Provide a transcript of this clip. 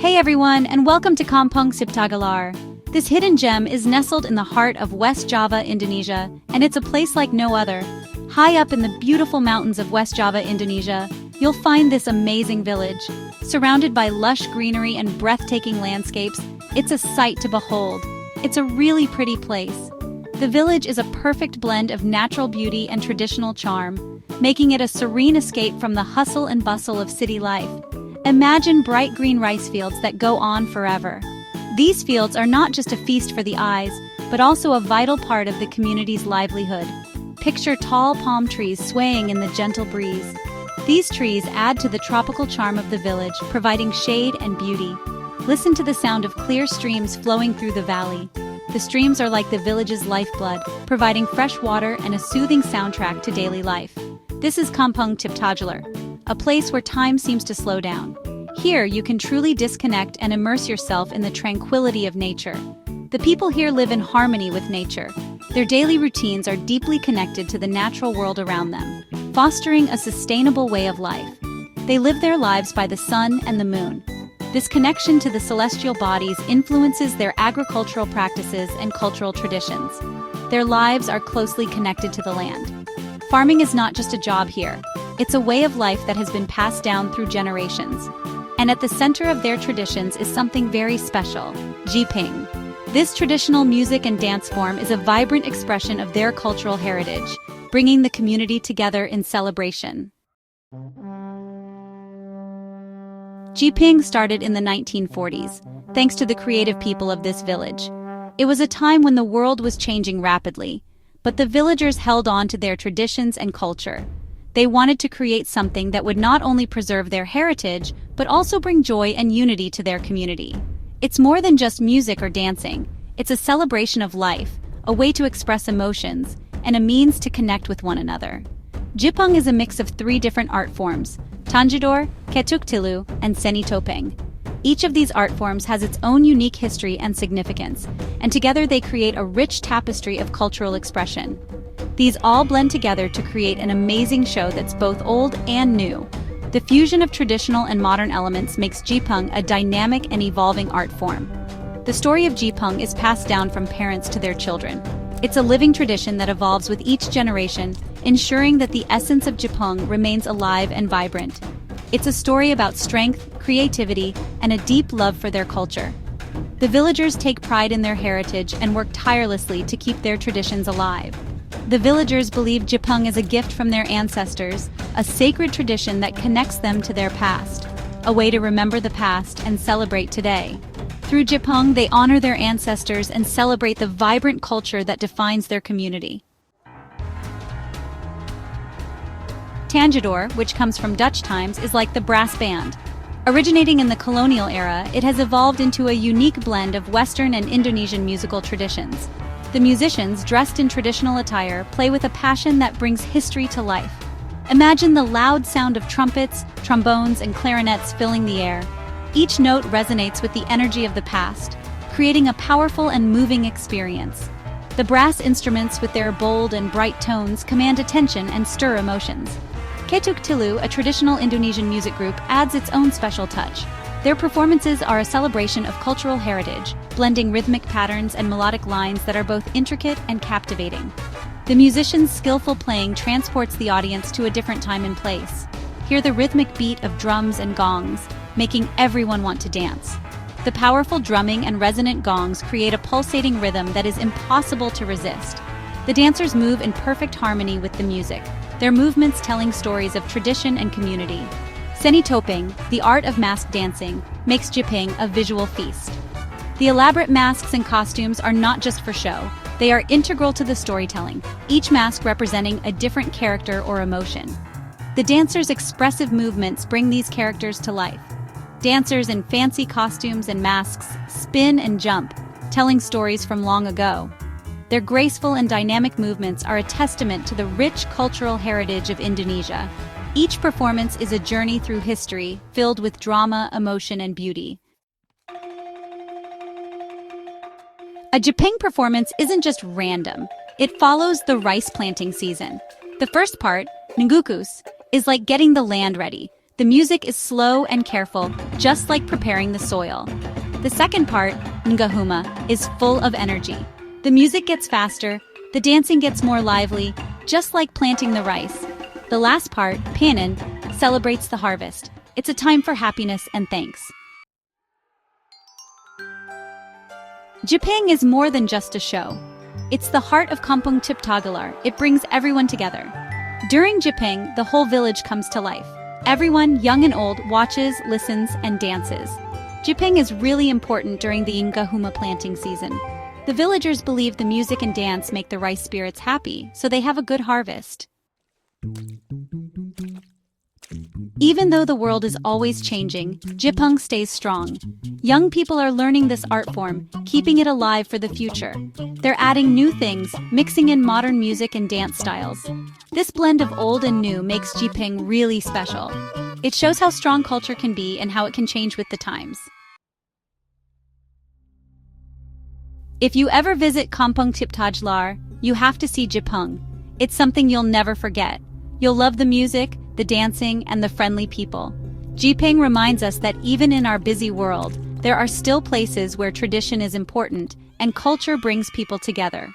Hey everyone, and welcome to Kampung Ciptagelar. This hidden gem is nestled in the heart of West Java, Indonesia, and it's a place like no other. High up in the beautiful mountains of West Java, Indonesia, you'll find this amazing village. Surrounded by lush greenery and breathtaking landscapes, it's a sight to behold. It's a really pretty place. The village is a perfect blend of natural beauty and traditional charm, making it a serene escape from the hustle and bustle of city life. Imagine bright green rice fields that go on forever. These fields are not just a feast for the eyes, but also a vital part of the community's livelihood. Picture tall palm trees swaying in the gentle breeze. These trees add to the tropical charm of the village, providing shade and beauty. Listen to the sound of clear streams flowing through the valley. The streams are like the village's lifeblood, providing fresh water and a soothing soundtrack to daily life. This is Kampung Ciptagelar, a place where time seems to slow down. Here, you can truly disconnect and immerse yourself in the tranquility of nature. The people here live in harmony with nature. Their daily routines are deeply connected to the natural world around them, fostering a sustainable way of life. They live their lives by the sun and the moon. This connection to the celestial bodies influences their agricultural practices and cultural traditions. Their lives are closely connected to the land. Farming is not just a job here. It's a way of life that has been passed down through generations. And at the center of their traditions is something very special, Jipeng. This traditional music and dance form is a vibrant expression of their cultural heritage, bringing the community together in celebration. Jipeng started in the 1940s, thanks to the creative people of this village. It was a time when the world was changing rapidly, but the villagers held on to their traditions and culture. They wanted to create something that would not only preserve their heritage, but also bring joy and unity to their community. It's more than just music or dancing. It's a celebration of life, a way to express emotions, and a means to connect with one another. Jipeng is a mix of three different art forms: Tanjidor, Ketuk Tilu, and Seni Topeng. Each of these art forms has its own unique history and significance, and together they create a rich tapestry of cultural expression. These all blend together to create an amazing show that's both old and new. The fusion of traditional and modern elements makes Jipeng a dynamic and evolving art form. The story of Jipeng is passed down from parents to their children. It's a living tradition that evolves with each generation, ensuring that the essence of Jipeng remains alive and vibrant. It's a story about strength, creativity, and a deep love for their culture. The villagers take pride in their heritage and work tirelessly to keep their traditions alive. The villagers believe Jipeng is a gift from their ancestors, a sacred tradition that connects them to their past, a way to remember the past and celebrate today. Through Jipeng, they honor their ancestors and celebrate the vibrant culture that defines their community. Tanjidor, which comes from Dutch times, is like the brass band. Originating in the colonial era, it has evolved into a unique blend of Western and Indonesian musical traditions. The musicians, dressed in traditional attire, play with a passion that brings history to life. Imagine the loud sound of trumpets, trombones, and clarinets filling the air. Each note resonates with the energy of the past, creating a powerful and moving experience. The brass instruments, with their bold and bright tones, command attention and stir emotions. Ketuk Tilu, a traditional Indonesian music group, adds its own special touch. Their performances are a celebration of cultural heritage, blending rhythmic patterns and melodic lines that are both intricate and captivating. The musicians' skillful playing transports the audience to a different time and place. Hear the rhythmic beat of drums and gongs, making everyone want to dance. The powerful drumming and resonant gongs create a pulsating rhythm that is impossible to resist. The dancers move in perfect harmony with the music, their movements telling stories of tradition and community. Seni Topeng, the art of mask dancing, makes Jipeng a visual feast. The elaborate masks and costumes are not just for show, they are integral to the storytelling, each mask representing a different character or emotion. The dancers' expressive movements bring these characters to life. Dancers in fancy costumes and masks spin and jump, telling stories from long ago. Their graceful and dynamic movements are a testament to the rich cultural heritage of Indonesia. Each performance is a journey through history, filled with drama, emotion, and beauty. A Jipeng performance isn't just random. It follows the rice planting season. The first part, Ngukus, is like getting the land ready. The music is slow and careful, just like preparing the soil. The second part, Ngahuma, is full of energy. The music gets faster, the dancing gets more lively, just like planting the rice. The last part, Panen, celebrates the harvest. It's a time for happiness and thanks. Jipeng is more than just a show. It's the heart of Kampung Ciptagelar. It brings everyone together. During Jipeng, the whole village comes to life. Everyone, young and old, watches, listens, and dances. Jipeng is really important during the Ngahuma planting season. The villagers believe the music and dance make the rice spirits happy, so they have a good harvest. Even though the world is always changing, Jipeng stays strong. Young people are learning this art form, keeping it alive for the future. They're adding new things, mixing in modern music and dance styles. This blend of old and new makes Jipeng really special. It shows how strong culture can be and how it can change with the times. If you ever visit Kampung Ciptagelar, you have to see Jipeng. It's something you'll never forget. You'll love the music, the dancing, and the friendly people. Jipeng reminds us that even in our busy world, there are still places where tradition is important and culture brings people together.